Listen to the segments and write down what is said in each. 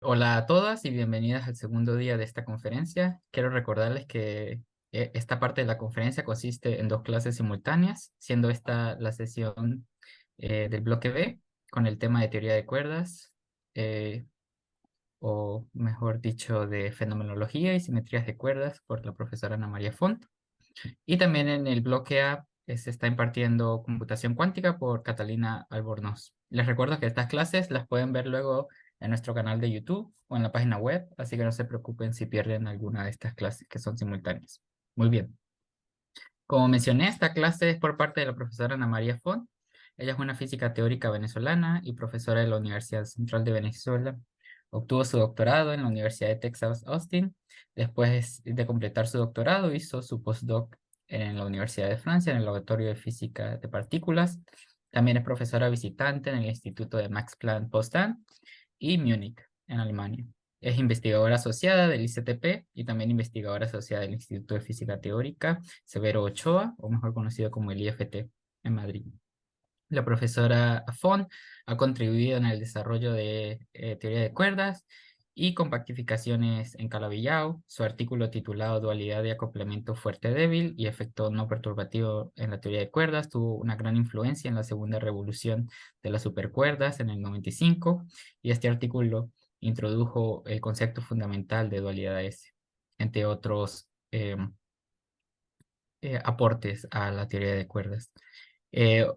Hola a todas y bienvenidas al segundo día de esta conferencia. Quiero recordarles que esta parte de la conferencia consiste en dos clases simultáneas, siendo esta la sesión del bloque B con el tema de teoría de cuerdas, eh, o mejor dicho, de fenomenología y simetrías de cuerdas por la profesora Ana María Font. Y también en el bloque A se está impartiendo computación cuántica por Catalina Albornoz. Les recuerdo que estas clases las pueden ver luego en nuestro canal de YouTube o en la página web, así que no se preocupen si pierden alguna de estas clases que son simultáneas. Muy bien. Como mencioné, esta clase es por parte de la profesora Ana María Font. Ella es una física teórica venezolana y profesora de la Universidad Central de Venezuela. Obtuvo su doctorado en la Universidad de Texas Austin. Después de completar su doctorado, hizo su postdoc en la Universidad de Francia, en el Laboratorio de Física de Partículas. También es profesora visitante en el Instituto de Max Planck Potsdam y Múnich, en Alemania. Es investigadora asociada del ICTP y también investigadora asociada del Instituto de Física Teórica Severo Ochoa, o mejor conocido como el IFT, en Madrid. La profesora Font ha contribuido en el desarrollo de teoría de cuerdas y compactificaciones en Calabi-Yau. Su artículo titulado Dualidad de acoplamiento fuerte-débil y efecto no perturbativo en la teoría de cuerdas tuvo una gran influencia en la segunda revolución de las supercuerdas en el 95, y este artículo introdujo el concepto fundamental de dualidad S, entre otros aportes a la teoría de cuerdas.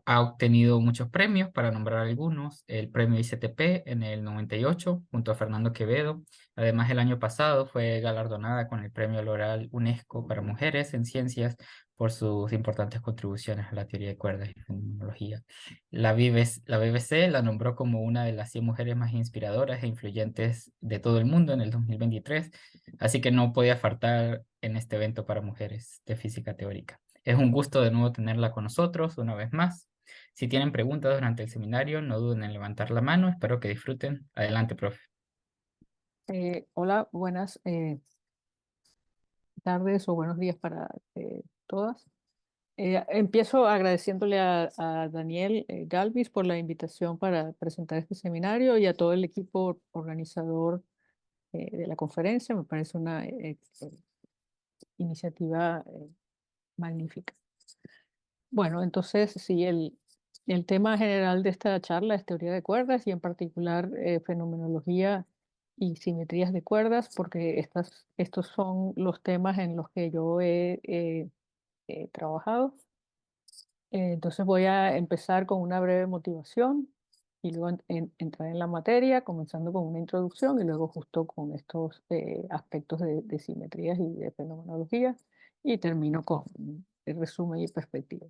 Ha obtenido muchos premios, para nombrar algunos: el premio ICTP en el 98 junto a Fernando Quevedo. Además, el año pasado fue galardonada con el premio L'Oréal UNESCO para mujeres en ciencias por sus importantes contribuciones a la teoría de cuerdas y fenomenología. La BBC la nombró como una de las 100 mujeres más inspiradoras e influyentes de todo el mundo en el 2023, así que no podía faltar en este evento para mujeres de física teórica. Es un gusto de nuevo tenerla con nosotros una vez más. Si tienen preguntas durante el seminario, no duden en levantar la mano. Espero que disfruten. Adelante, profe. Hola, buenas tardes o buenos días para todas. Empiezo agradeciéndole a Daniel Galvis por la invitación para presentar este seminario y a todo el equipo organizador de la conferencia. Me parece una iniciativa magnífica. Bueno, entonces sí, el tema general de esta charla es teoría de cuerdas y en particular fenomenología y simetrías de cuerdas, porque estos son los temas en los que yo he trabajado. Entonces voy a empezar con una breve motivación y luego entrar en la materia, comenzando con una introducción y luego justo con estos aspectos de simetrías y de fenomenología, y termino con el resumen y perspectiva.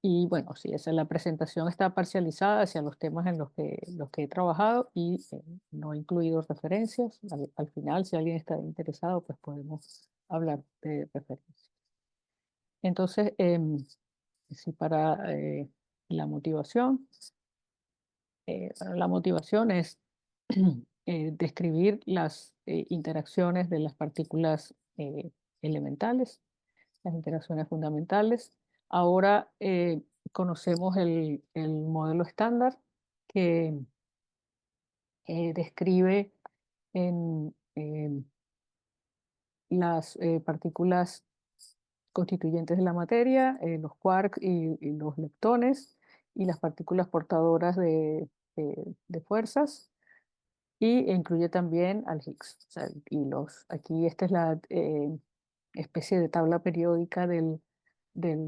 Y bueno, sí, esa la presentación está parcializada hacia los temas en los que he trabajado y no he incluido referencias. Al final, si alguien está interesado, pues podemos hablar de referencias. Entonces, sí, para la motivación, bueno, la motivación es describir las interacciones de las partículas elementales, las interacciones fundamentales. Ahora conocemos el modelo estándar que describe en las partículas constituyentes de la materia, los quarks y los leptones, y las partículas portadoras de fuerzas, y incluye también al Higgs. O sea, aquí esta es la especie de tabla periódica del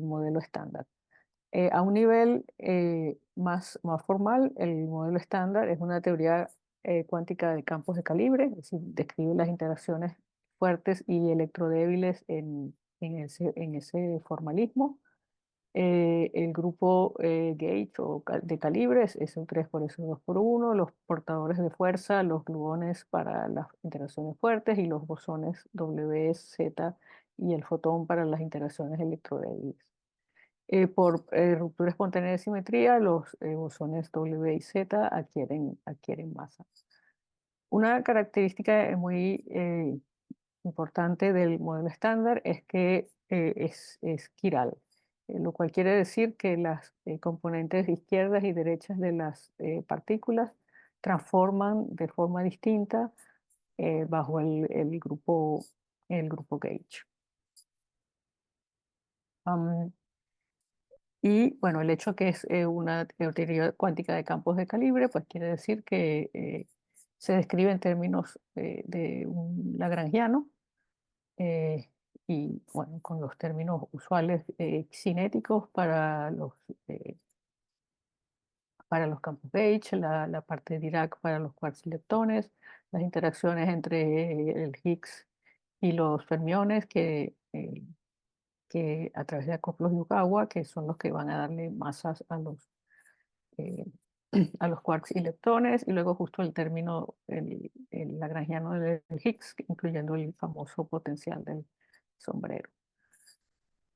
modelo estándar. A un nivel más formal, el modelo estándar es una teoría cuántica de campos de calibre, es decir, describe las interacciones fuertes y electrodébiles en ese formalismo. El grupo gauge de calibres es un 3 por eso 2 por 1, los portadores de fuerza, los gluones para las interacciones fuertes y los bosones W, Z y el fotón para las interacciones electrodébiles. Por ruptura espontánea de simetría, los bosones W y Z adquieren masa. Una característica muy importante del modelo estándar es que es quiral, lo cual quiere decir que las componentes izquierdas y derechas de las partículas transforman de forma distinta bajo el grupo Gauge. Am, y bueno, el hecho que es una teoría cuántica de campos de calibre, pues quiere decir que se describe en términos de un lagrangiano eh, y bueno, con los términos usuales cinéticos eh, para los campos Gauge, la parte de Dirac para los quarks y leptones, las interacciones entre el Higgs y los fermiones que a través de acoplos Yukawa, que son los que van a darle masas eh, a los quarks y leptones, y luego justo el término, el lagrangiano del Higgs, incluyendo el famoso potencial del sombrero.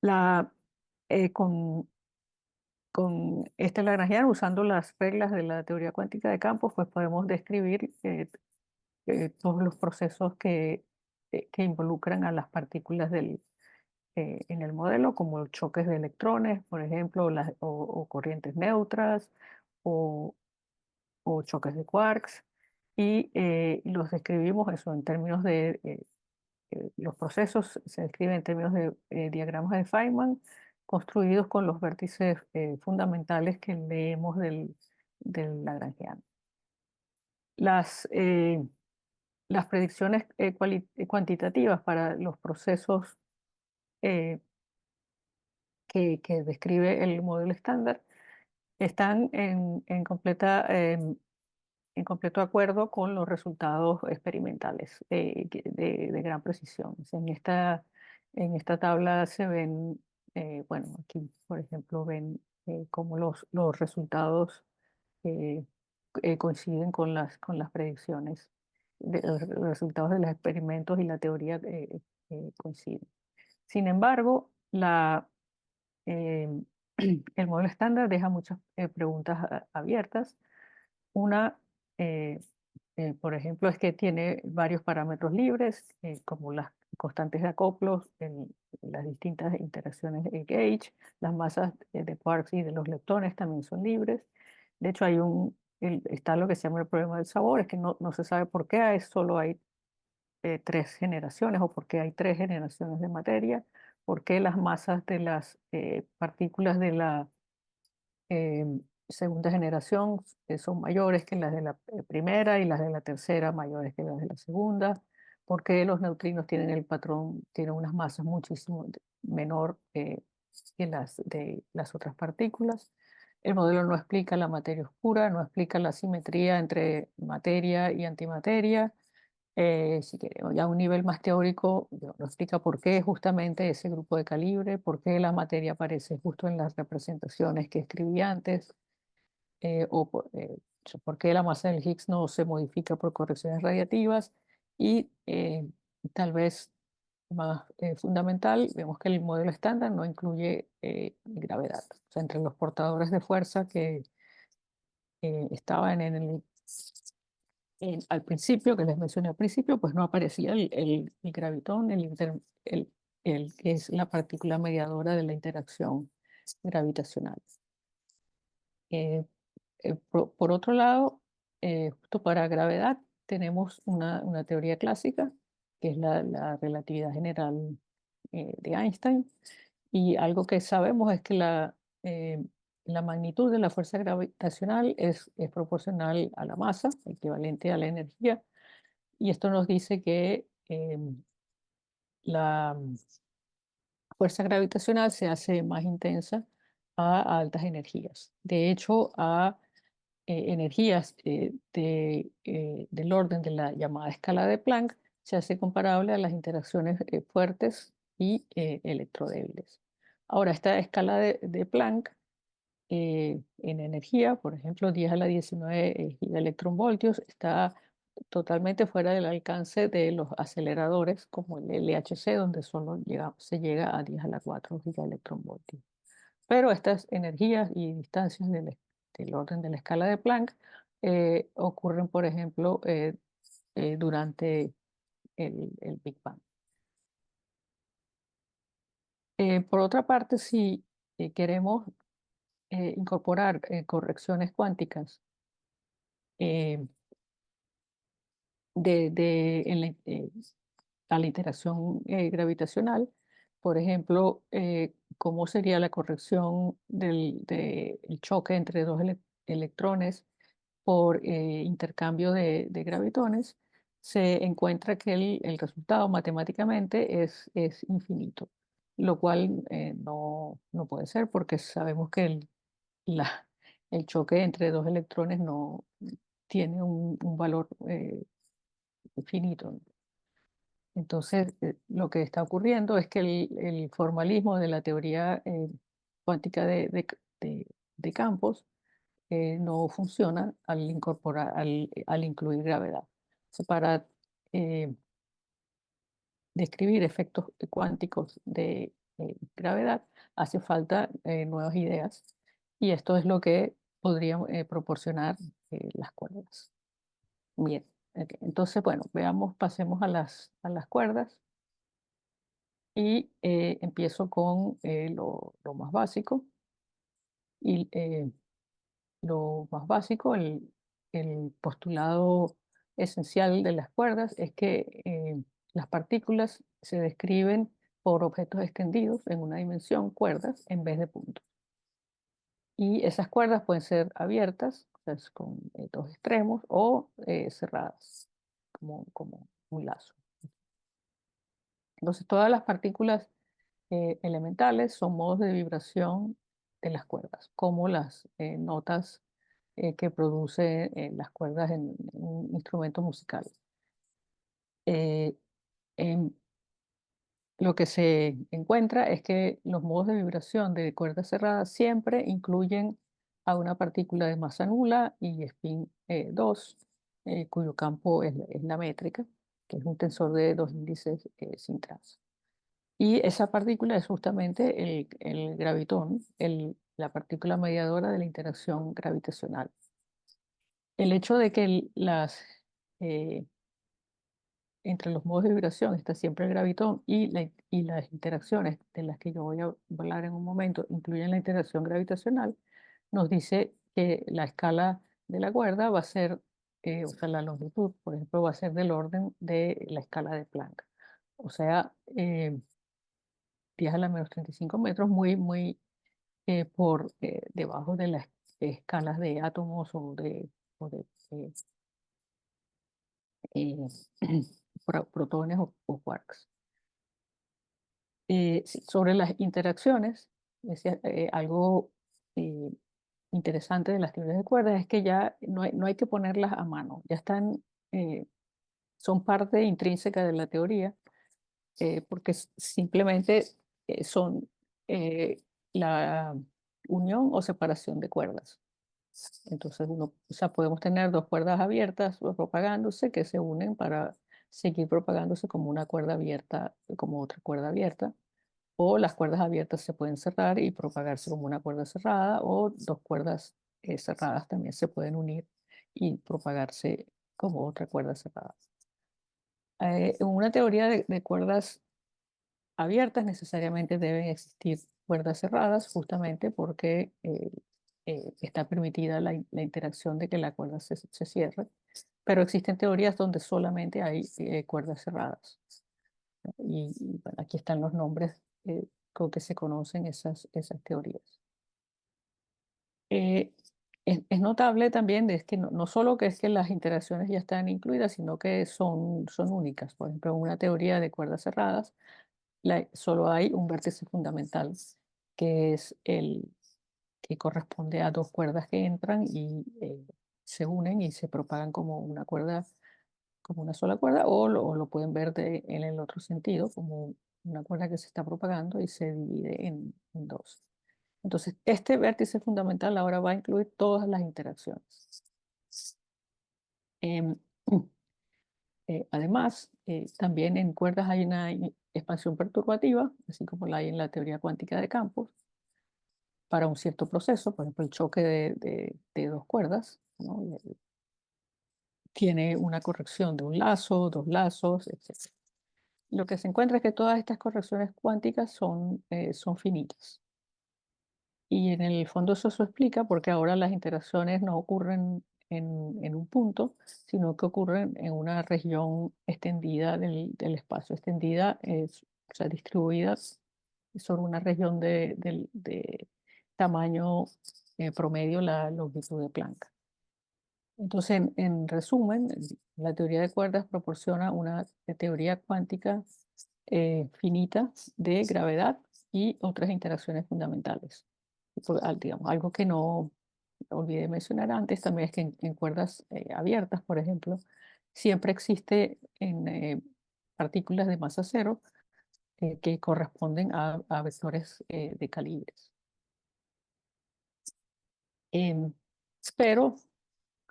La, eh, con, con este lagrangiano, usando las reglas de la teoría cuántica de campos, pues podemos describir todos los procesos que involucran a las partículas en el modelo, como choques de electrones, por ejemplo, o corrientes neutras, o, o choques de quarks, y los describimos eso en términos los procesos se describen en términos de diagramas de Feynman, construidos con los vértices fundamentales que leemos del Lagrangiano. Las, eh, las predicciones cuantitativas para los procesos eh, que describe el modelo estándar están en completo acuerdo con los resultados experimentales de gran precisión. O sea, en esta tabla se ven, bueno, aquí por ejemplo ven cómo los resultados eh, coinciden con las predicciones, los resultados de los experimentos y la teoría coinciden. Sin embargo, eh, el modelo estándar deja muchas preguntas abiertas. Una, eh, por ejemplo, es que tiene varios parámetros libres, como las constantes de acoplos en las distintas interacciones de gauge, las masas de quarks y de los leptones también son libres. De hecho, está lo que se llama el problema del sabor, es que no se sabe por qué solo hay tres generaciones o por qué hay tres generaciones de materia, por qué las masas de las partículas de la eh, segunda generación son mayores que las de la primera y las de la tercera mayores que las de la segunda, porque los neutrinos tienen el patrón, tienen unas masas muchísimo menor que las de las otras partículas. El modelo no explica la materia oscura, no explica la simetría entre materia y antimateria. Si queremos, ya a un nivel más teórico, nos explica por qué justamente ese grupo de calibre, por qué la materia aparece justo en las representaciones que escribí antes, por qué la masa del Higgs no se modifica por correcciones radiativas y tal vez más fundamental, vemos que el modelo estándar no incluye gravedad. O sea, entre los portadores de fuerza que estaban al principio, que les mencioné al principio, pues no aparecía el gravitón, el que es la partícula mediadora de la interacción gravitacional. Eh, por otro lado, justo para gravedad, tenemos una teoría clásica, que es la relatividad general de Einstein, y algo que sabemos es que la magnitud de la fuerza gravitacional es proporcional a la masa, equivalente a la energía, y esto nos dice que la fuerza gravitacional se hace más intensa a altas energías. De hecho, a energías del orden de la llamada escala de Planck se hace comparable a las interacciones fuertes y electrodébiles. Ahora, esta escala de Planck en energía, por ejemplo, 10 a la 19 gigaelectronvoltios, está totalmente fuera del alcance de los aceleradores como el LHC, donde se llega a 10 a la 4 gigaelectronvoltios. Pero estas energías y distancias del orden de la escala de Planck ocurren, por ejemplo, durante el Big Bang. Por otra parte, si queremos incorporar correcciones cuánticas eh, a la interacción gravitacional. Por ejemplo, cómo sería la corrección del choque entre dos electrones por intercambio de gravitones. Se encuentra que el resultado matemáticamente es infinito, lo cual no puede ser porque sabemos que la- el choque entre dos electrones no tiene un valor finito. Entonces, lo que está ocurriendo es que el formalismo de la teoría cuántica de campos no funciona al incluir gravedad. O sea, para eh, describir efectos cuánticos de gravedad hace falta nuevas ideas y esto es lo que podrían proporcionar las cuerdas. Bien, ok. Entonces, bueno, veamos, pasemos a las cuerdas. Y empiezo con lo más básico. Y lo más básico, el postulado esencial de las cuerdas es que las partículas se describen por objetos extendidos en una dimensión, cuerdas, en vez de puntos. Y esas cuerdas pueden ser abiertas, o sea, con dos extremos, o cerradas, como un lazo. Entonces, todas las partículas elementales son modos de vibración de las cuerdas, como las notas que producen las cuerdas en un instrumento musical. Eh, en- lo que se encuentra es que los modos de vibración de cuerdas cerradas siempre incluyen a una partícula de masa nula y spin 2, cuyo campo es la métrica, que es un tensor de dos índices sin traza. Y esa partícula es justamente el gravitón, la partícula mediadora de la interacción gravitacional. El hecho de que eh, entre los modos de vibración está siempre el gravitón y las interacciones de las que yo voy a hablar en un momento incluyen la interacción gravitacional, nos dice que la escala de la cuerda va a ser, o sea, la longitud, por ejemplo, va a ser del orden de la escala de Planck. O sea, 10 a la menos 35 metros, muy por debajo de las escalas de átomos o de eh, eh, protones o quarks. Sí, sobre las interacciones, decía, algo eh, interesante de las teorías de cuerdas es que ya no hay que ponerlas a mano, ya están, son parte intrínseca de la teoría, porque simplemente son eh, la unión o separación de cuerdas. Entonces o sea, podemos tener dos cuerdas abiertas propagándose que se unen para seguir propagándose como una cuerda abierta, como otra cuerda abierta, o las cuerdas abiertas se pueden cerrar y propagarse como una cuerda cerrada, o dos cuerdas cerradas también se pueden unir y propagarse como otra cuerda cerrada. En una teoría de cuerdas abiertas necesariamente deben existir cuerdas cerradas, justamente porque está permitida la interacción de que la cuerda se cierre, pero existen teorías donde solamente hay cuerdas cerradas. ¿No? Bueno, aquí están los nombres con que se conocen esas teorías. Eh, es notable también es que no solo que es que las interacciones ya están incluidas, sino que son únicas. Por ejemplo, en una teoría de cuerdas cerradas, solo hay un vértice fundamental, que es el que corresponde a dos cuerdas que entran y se unen y se propagan como una cuerda, como una sola cuerda, o lo pueden ver en el otro sentido, como una cuerda que se está propagando y se divide en dos. Entonces, este vértice fundamental ahora va a incluir todas las interacciones. Em, Además, también en cuerdas hay una expansión perturbativa, así como la hay en la teoría cuántica de campos, para un cierto proceso, por ejemplo, el choque de dos cuerdas, ¿no? Tiene una corrección de un lazo, dos lazos, etc. Lo que se encuentra es que todas estas correcciones cuánticas son finitas. Y en el fondo eso se explica porque ahora las interacciones no ocurren en un punto, sino que ocurren en una región extendida del espacio. Extendida es, o sea, distribuida sobre una región de tamaño promedio, la longitud de Planck. Entonces, en resumen, la teoría de cuerdas proporciona una teoría cuántica finita de gravedad y otras interacciones fundamentales. Digamos, algo que no olvidé mencionar antes también es que en cuerdas abiertas, por ejemplo, siempre existe en partículas de masa cero que corresponden a vectores de calibres. Em, pero,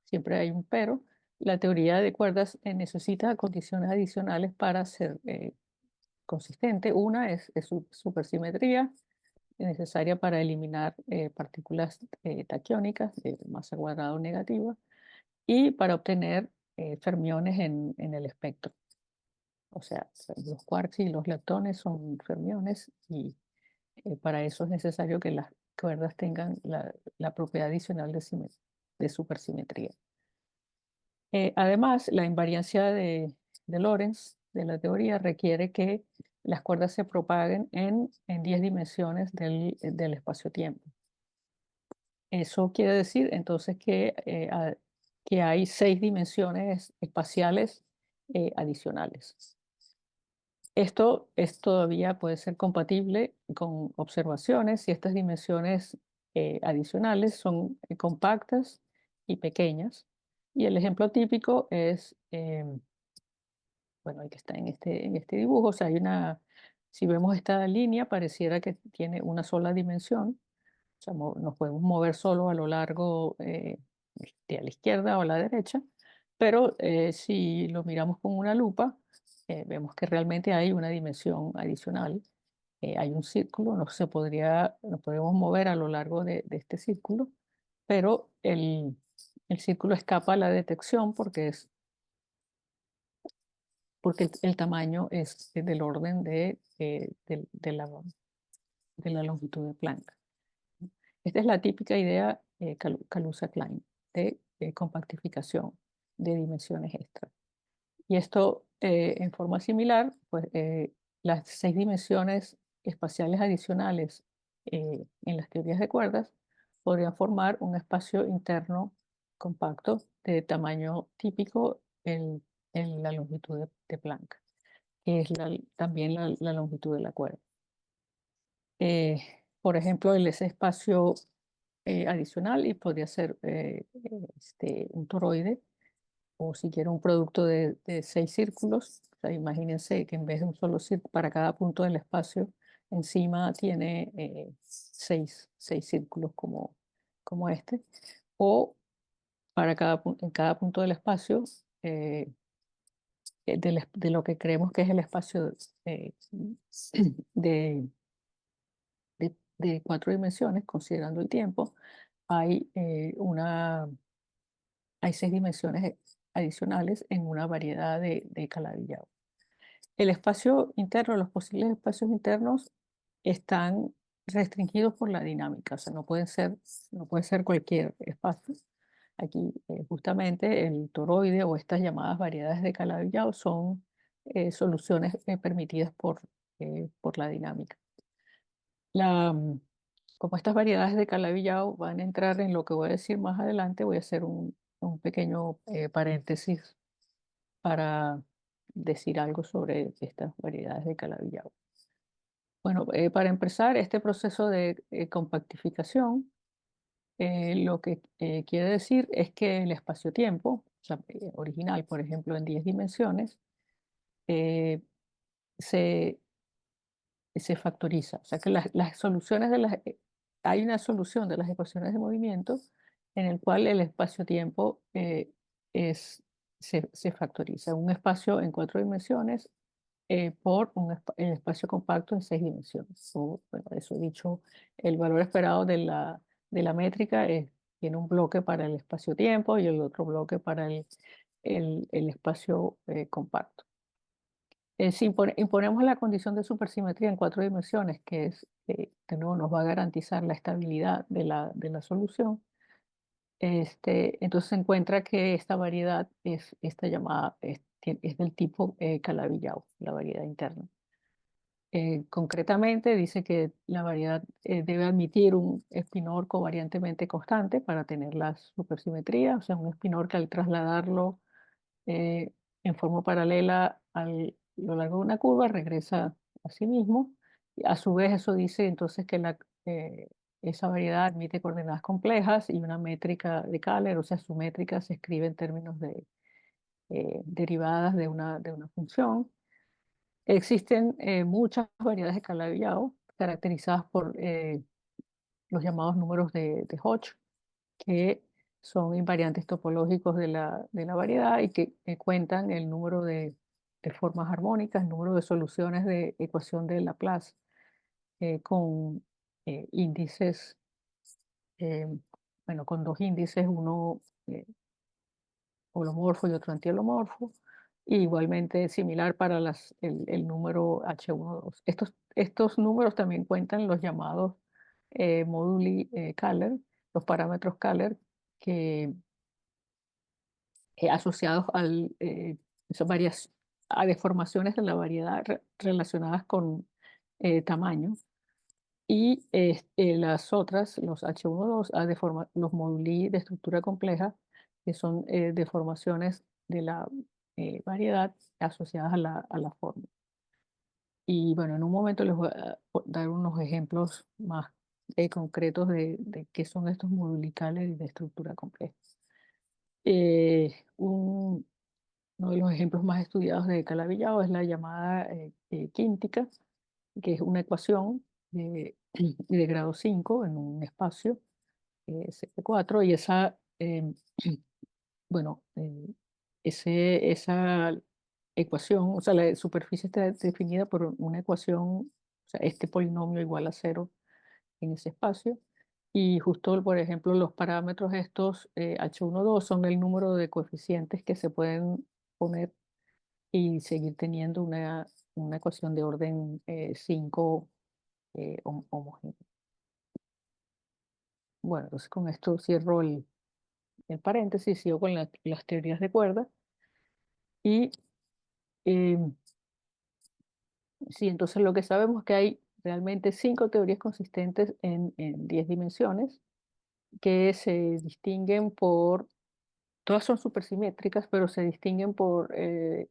siempre hay un pero, la teoría de cuerdas necesita condiciones adicionales para ser consistente. Una es su supersimetría, necesaria para eliminar partículas taquiónicas de masa cuadrada negativa y para obtener fermiones en el espectro. O sea, los quarks y los leptones son fermiones y para eso es necesario que las cuerdas tengan la propiedad adicional de supersimetría. Además, la invariancia de Lorentz de la teoría requiere que las cuerdas se propaguen en 10 dimensiones del espacio-tiempo. Eso quiere decir entonces que hay 6 dimensiones espaciales adicionales. Esto todavía puede ser compatible con observaciones si estas dimensiones adicionales son compactas y pequeñas. Y el ejemplo típico es, bueno, el que está en este dibujo. O sea, si vemos esta línea, pareciera que tiene una sola dimensión. O sea, nos podemos mover solo a lo largo a la izquierda o a la derecha, pero si lo miramos con una lupa, vemos que realmente hay una dimensión adicional. Hay un círculo, nos podemos mover a lo largo de este círculo, pero el círculo escapa a la detección porque el tamaño es del orden de la longitud de Planck. Esta es la típica idea Kaluza-Klein de compactificación de dimensiones extra. Y esto, en forma similar, pues las 6 dimensiones espaciales adicionales en las teorías de cuerdas podrían formar un espacio interno compacto de tamaño típico en la longitud de Planck, que es también la longitud de la cuerda. Por ejemplo, ese espacio adicional y podría ser un toroide o si quiero un producto de 6 círculos. O sea, imagínense que en vez de un solo círculo para cada punto del espacio, encima tiene 6 círculos como este. O para en cada punto del espacio, de lo que creemos que es el espacio eh, de, de 4 dimensiones, considerando el tiempo, hay, hay 6 dimensiones adicionales en una variedad de Calabi-Yau. El espacio interno, los posibles espacios internos están restringidos por la dinámica, o sea, no puede ser cualquier espacio. Aquí, justamente, el toroide o estas llamadas variedades de Calabi-Yau son soluciones permitidas por la dinámica. La, mm, Como estas variedades de Calabi-Yau van a entrar en lo que voy a decir más adelante, voy a hacer un pequeño paréntesis para decir algo sobre estas variedades de Calabi-Yau. Bueno, para empezar, este proceso de compactificación lo que quiere decir es que el espacio-tiempo, o sea, original, por ejemplo, en 10 dimensiones, eh, se, se factoriza. O sea, que las soluciones hay una solución de las ecuaciones de movimiento en el cual el espacio-tiempo se factoriza. Un espacio en 4 dimensiones por el espacio compacto en 6 dimensiones. O, bueno, eso dicho, el valor esperado de la métrica tiene un bloque para el espacio-tiempo y el otro bloque para el espacio compacto. Si imponemos la condición de supersimetría en 4 dimensiones, que es, de nuevo, nos va a garantizar la estabilidad de la solución, Entonces se encuentra que esta variedad es esta llamada, es del tipo Calabi-Yau, la variedad interna. Concretamente dice que la variedad debe admitir un espinor covariantemente constante para tener la supersimetría, o sea, un espinor que al trasladarlo eh, en forma paralela a lo largo de una curva regresa a sí mismo. Y a su vez eso dice entonces que esa variedad admite coordenadas complejas y una métrica de Kähler, o sea, su métrica se escribe en términos de derivadas de una función. Existen muchas variedades de Calabi-Yau caracterizadas por los llamados números de Hodge, que son invariantes topológicos de la variedad y que cuentan el número de formas armónicas, el número de soluciones de ecuación de Laplace con índices, eh, bueno, con dos índices, uno holomorfo y otro antiholomorfo, y igualmente similar para el número H12. Estos números también cuentan los llamados móduli Kähler, los parámetros Kähler, que asociados son a deformaciones de la variedad relacionadas con tamaño. Y las otras, los H12, los moduli de estructura compleja, que son deformaciones de la variedad asociadas a a la forma. Y bueno, en un momento les voy a dar unos ejemplos más concretos de qué son estos modulicales y de estructura compleja. Uno de los ejemplos más estudiados de Calabi-Yau es la llamada quíntica, que es una ecuación de grado 5 en un espacio CP4 y bueno, esa ecuación, o sea, la superficie está definida por una ecuación, o sea, este polinomio igual a cero en ese espacio. Y justo, por ejemplo, los parámetros estos H12 son el número de coeficientes que se pueden poner y seguir teniendo una ecuación de orden 5 homogénea. Bueno, entonces con esto cierro el paréntesis, sigo con las teorías de cuerda. Y eh, sí, entonces lo que sabemos es que hay realmente 5 teorías consistentes en 10 dimensiones que se distinguen todas son supersimétricas, pero se distinguen por el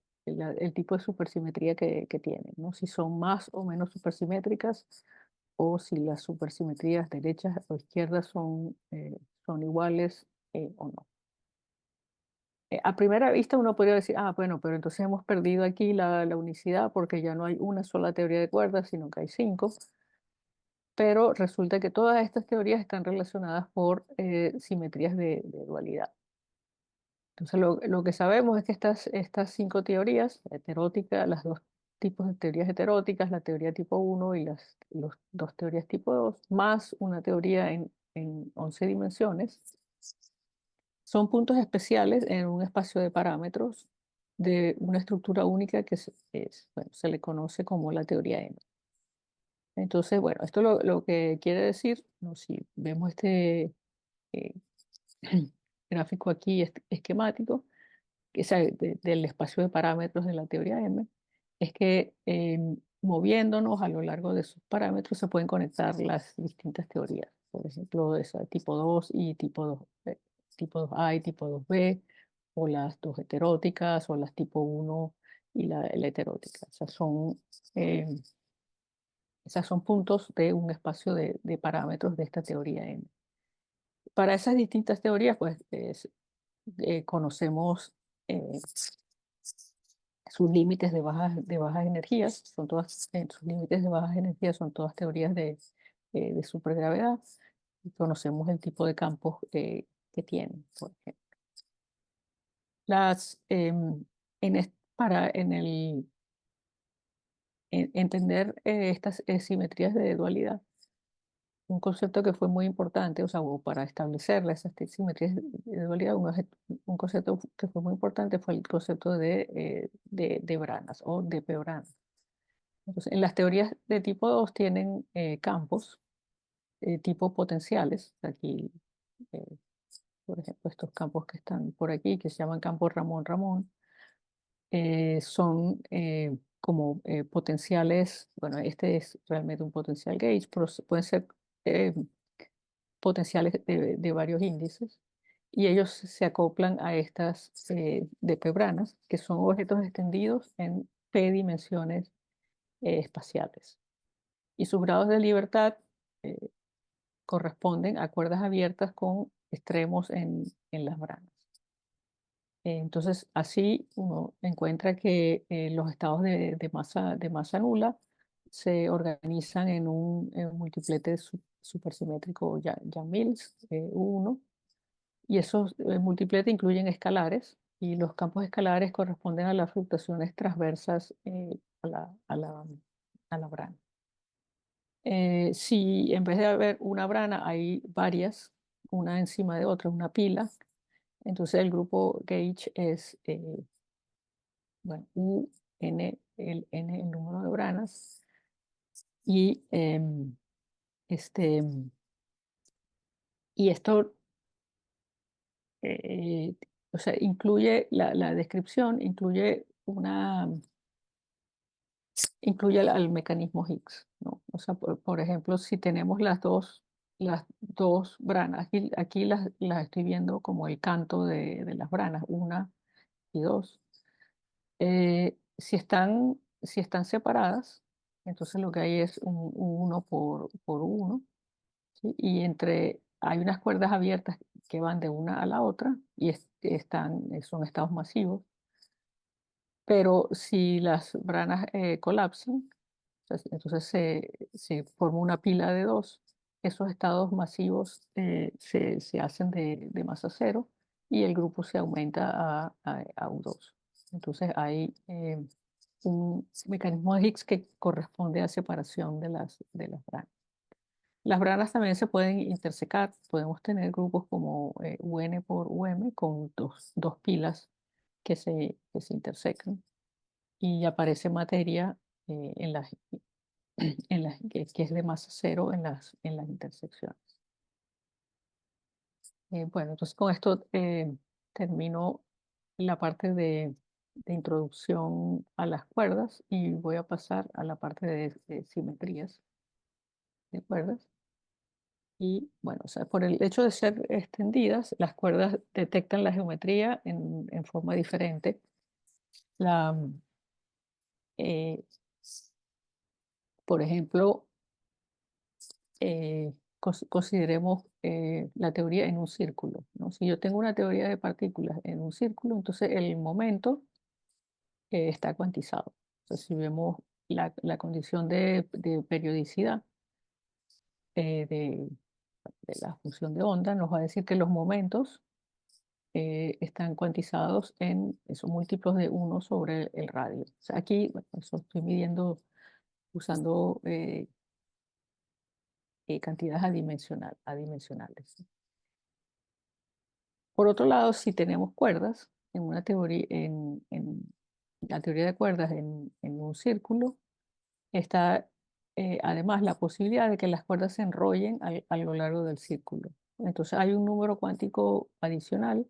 tipo de supersimetría que tienen, ¿no? Si son más o menos supersimétricas o si las supersimetrías derechas o izquierdas son iguales o no. A primera vista uno podría decir, ah, bueno, pero entonces hemos perdido aquí la unicidad porque ya no hay una sola teoría de cuerdas, sino que hay 5. Pero resulta que todas estas teorías están relacionadas por simetrías de dualidad. Entonces lo que sabemos es que estas 5 teorías, la heterótica, las dos tipos de teorías heteróticas, la teoría tipo 1 y los dos teorías tipo 2, más una teoría en 11 dimensiones, son puntos especiales en un espacio de parámetros de una estructura única que bueno, se le conoce como la teoría M. Entonces, bueno, esto lo que quiere decir, ¿no? Si vemos este eh, gráfico aquí esquemático, que es del espacio de parámetros de la teoría M, es que moviéndonos a lo largo de sus parámetros se pueden conectar las distintas teorías. Por ejemplo, esa tipo 2 y tipo 2A y tipo 2B, o las dos heteróticas, o las tipo 1 y la heterótica. Eh, esas son puntos de un espacio de parámetros de esta teoría M. Para esas distintas teorías, pues conocemos sus límites de bajas energías, sus límites de bajas energías son todas teorías de supergravedad, y conocemos el tipo de campos que tienen, por ejemplo. Para entender estas simetrías de dualidad, un concepto que fue muy importante, o sea, o para establecer esas simetrías de dualidad, un concepto que fue muy importante fue el concepto de branas o de P-branas. Entonces, en las teorías de tipo 2 tienen campos tipo potenciales. Aquí por ejemplo, estos campos que están por aquí, que se llaman campos Ramón Ramón, son como potenciales, bueno, este es realmente un potencial gauge, pero pueden ser eh, potenciales de varios índices, y ellos se acoplan a estas depebranas, que son objetos extendidos en p dimensiones espaciales. Y sus grados de libertad eh, corresponden a cuerdas abiertas con extremos en las branas. Entonces, así uno encuentra que los estados de masa nula se organizan en un multiplete supersimétrico Yang-Mills, U1, y esos multipletes incluyen escalares, y los campos escalares corresponden a las fluctuaciones transversas a la brana. Si en vez de haber una brana hay varias, una encima de otra, una pila, entonces el grupo gauge es, bueno, U, N, el número de branas, y, este, y esto, eh, o sea, incluye la descripción, incluye al mecanismo Higgs, ¿no? O sea, por ejemplo, si tenemos las dos branas, aquí las estoy viendo como el canto de las branas, una y dos. Si están separadas, entonces lo que hay es un uno por uno, ¿sí? Y hay unas cuerdas abiertas que van de una a la otra y son estados masivos, pero si las branas colapsan, entonces se forma una pila de dos. Esos estados masivos se hacen de masa cero y el grupo se aumenta a U2. Entonces hay un mecanismo de Higgs que corresponde a separación de las branas. Las branas también se pueden intersecar. Podemos tener grupos como UN por UM con dos pilas que se intersecan y aparece materia en que es de masa cero en las intersecciones. Bueno, entonces con esto termino la parte de introducción a las cuerdas y voy a pasar a la parte de simetrías de cuerdas. Y bueno, o sea, por el hecho de ser extendidas, las cuerdas detectan la geometría en forma diferente. La, eh, por ejemplo, consideremos la teoría en un círculo, ¿no? Si yo tengo una teoría de partículas en un círculo, entonces el momento está cuantizado. O sea, si vemos la condición de periodicidad eh, de, de la función de onda, nos va a decir que los momentos están cuantizados en esos múltiplos de uno sobre el radio. O sea, aquí, bueno, eso estoy midiendo usando cantidades adimensionales. Por otro lado, si tenemos cuerdas en una teoría, en la teoría de cuerdas en un círculo, está además la posibilidad de que las cuerdas se enrollen a lo largo del círculo. Entonces hay un número cuántico adicional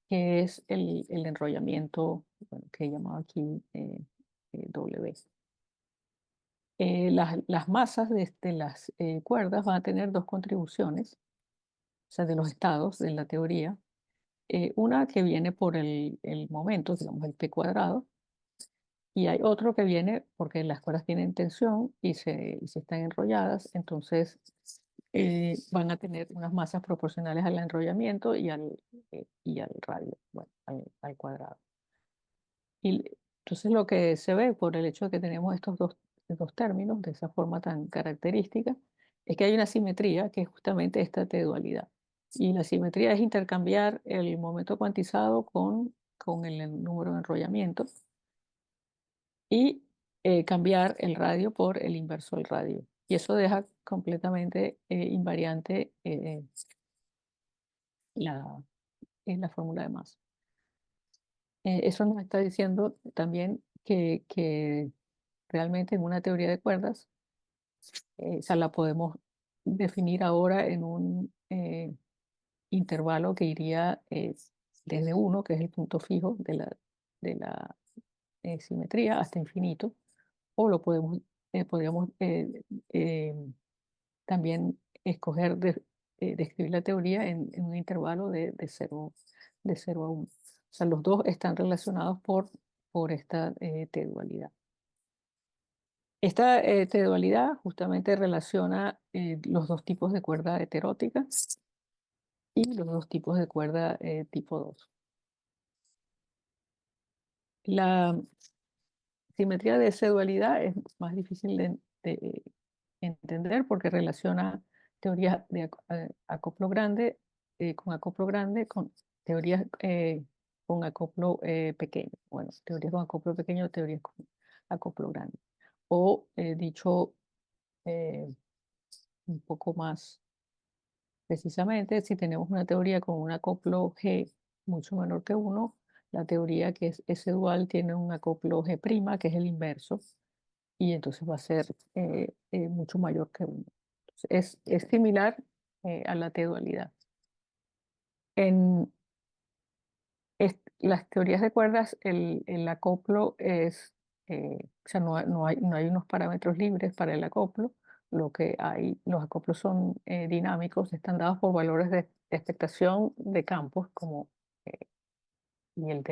que es el enrollamiento, bueno, que he llamado aquí W. Las masas de las cuerdas van a tener dos contribuciones, o sea, de los estados de la teoría. Una que viene por el momento, digamos el p cuadrado, y hay otro que viene porque las cuerdas tienen tensión y se están enrolladas, entonces van a tener unas masas proporcionales al enrollamiento y al radio, bueno, al cuadrado. Y entonces lo que se ve por el hecho de que tenemos estos dos términos de esa forma tan característica es que hay una simetría que es justamente esta T-dualidad. Y la simetría es intercambiar el momento cuantizado con el número de enrollamiento y cambiar el radio por el inverso del radio. Y eso deja completamente invariante la, la fórmula de masa. Eso nos está diciendo también que realmente en una teoría de cuerdas, esa la podemos definir ahora intervalo que iría desde uno, que es el punto fijo de la simetría, hasta infinito, o podríamos también escoger describir la teoría en un intervalo de cero a 1. O sea, los dos están relacionados por esta T-dualidad. Esta T-dualidad justamente relaciona los dos tipos de cuerda heterótica y los dos tipos de cuerda tipo 2. La simetría de esa dualidad es más difícil de entender porque relaciona teorías de acoplo grande con acoplo grande con teorías con acoplo pequeño. Bueno, teorías con acoplo pequeño, teorías con acoplo grande. O dicho eh, un poco más precisamente, si tenemos una teoría con un acoplo G mucho menor que uno, la teoría que es S dual tiene un acoplo G', que es el inverso, y entonces va a ser mucho mayor que uno. Es similar a la T-dualidad. En las teorías de cuerdas, el acoplo o sea, no hay unos parámetros libres para el acoplo. Lo que hay, los acoplos son dinámicos, están dados por valores de expectación de campos, como eh, y el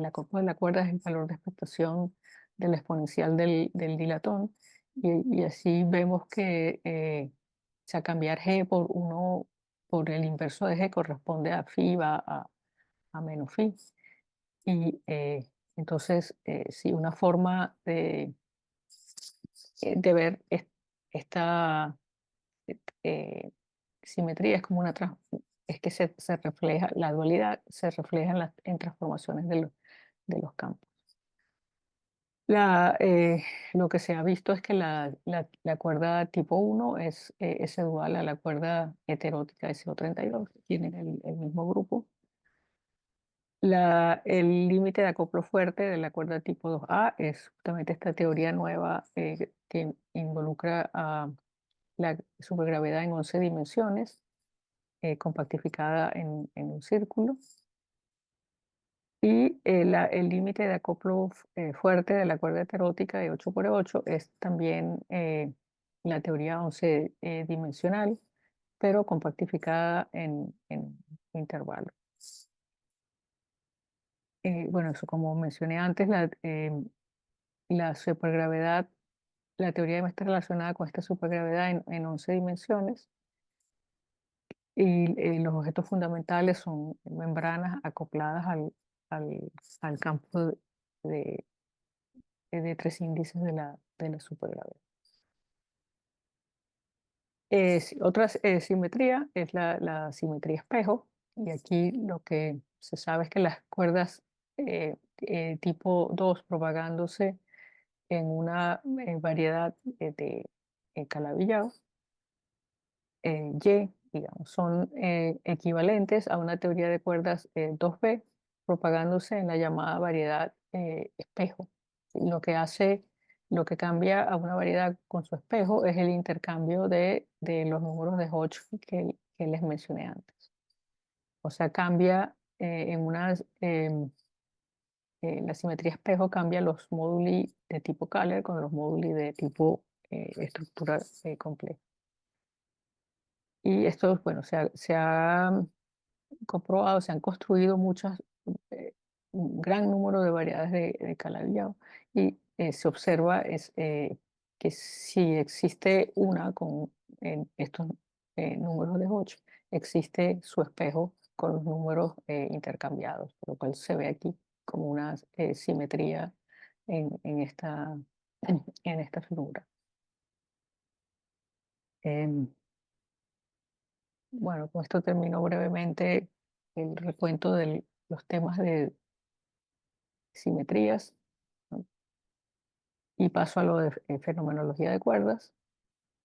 acoplo de la cuerda es el valor de expectación de la exponencial del dilatón, y así vemos que o sea, cambiar G por uno, por el inverso de G corresponde a phi va a menos phi. Y entonces, sí, una forma de ver esta eh, simetría es como es que se refleja, la dualidad se refleja en transformaciones de los campos. Lo que se ha visto es que la cuerda tipo 1 es S dual a la cuerda heterótica SO32, tienen el mismo grupo. El límite de acoplo fuerte de la cuerda tipo 2A es justamente esta teoría nueva que involucra a la supergravedad en 11 dimensiones, compactificada en un círculo. Y el límite de acoplo fuerte de la cuerda heterótica de 8×8 es también la teoría 11 dimensional, pero compactificada en intervalo. Bueno, eso como mencioné antes, la supergravedad, la teoría está relacionada con esta supergravedad en 11 dimensiones, y los objetos fundamentales son membranas acopladas al campo de, de tres índices de la supergravedad. Otra simetría es la simetría espejo, y aquí lo que se sabe es que las cuerdas tipo 2 propagándose en una variedad de Calabi-Yau, Y, digamos, son equivalentes a una teoría de cuerdas 2B propagándose en la llamada variedad espejo. Y lo que cambia a una variedad con su espejo es el intercambio de los números de Hodge que les mencioné antes. O sea, cambia la simetría espejo cambia los móduli de tipo Kähler con los móduli de tipo estructura compleja. Y esto, bueno, se ha comprobado, se han construido un gran número de variedades de Calabi-Yau, y se observa que si existe una con estos números de Hodge, existe su espejo con los números intercambiados, por lo cual se ve aquí como una simetría en esta figura. Em, Bueno, con esto termino brevemente el recuento de los temas de simetrías, ¿no? Y paso a lo de fenomenología de cuerdas.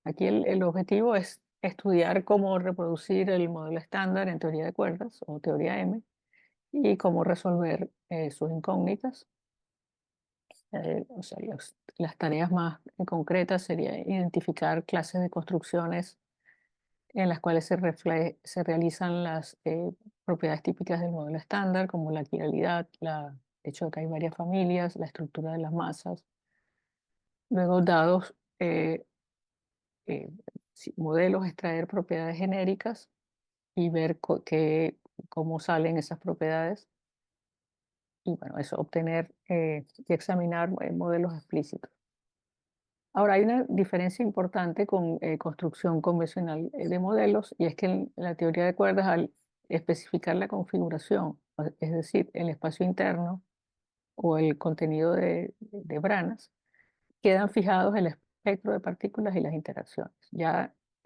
Aquí el objetivo es estudiar cómo reproducir el modelo estándar en teoría de cuerdas o teoría M, y cómo resolver sus incógnitas. O sea, las tareas más concretas serían identificar clases de construcciones en las cuales se realizan las propiedades típicas del modelo estándar, como la quiralidad, el hecho de que hay varias familias, la estructura de las masas. Luego, dados eh, modelos, extraer propiedades genéricas y ver cómo salen esas propiedades. Y bueno, eso, obtener y examinar modelos explícitos. Ahora, hay una diferencia importante con construcción convencional de modelos, y es que en la teoría de cuerdas, al especificar la configuración, es decir, el espacio interno o el contenido de branas, quedan fijados el espectro de partículas y las interacciones.